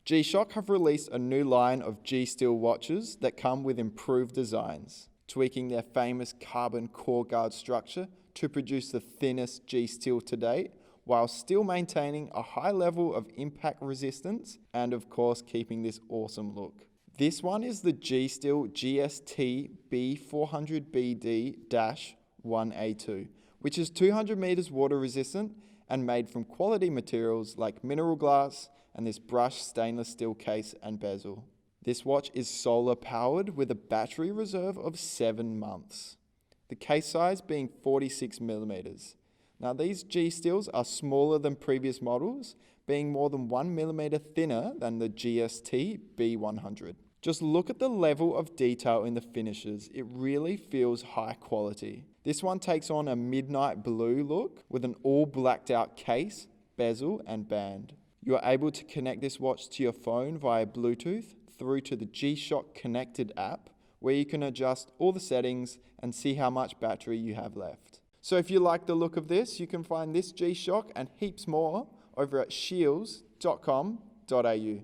G-Shock have released a new line of G-Steel watches that come with improved designs, tweaking their famous carbon core guard structure to produce the thinnest G-Steel to date, while still maintaining a high level of impact resistance and of course keeping this awesome look. This one is the G-Steel GSTB400BD-1A2, which is 200 meters water resistant and made from quality materials like mineral glass and this brushed stainless steel case and bezel. This watch is solar powered with a battery reserve of 7 months. The case size being 46 millimeters. Now these G-Steels are smaller than previous models, being more than 1 millimeter thinner than the GSTB100. Just look at the level of detail in the finishes, it really feels high quality. This one takes on a midnight blue look with an all blacked out case, bezel and band. You are able to connect this watch to your phone via Bluetooth through to the G-Shock Connected app, where you can adjust all the settings and see how much battery you have left. So if you like the look of this, you can find this G-Shock and heaps more over at shields.com.au.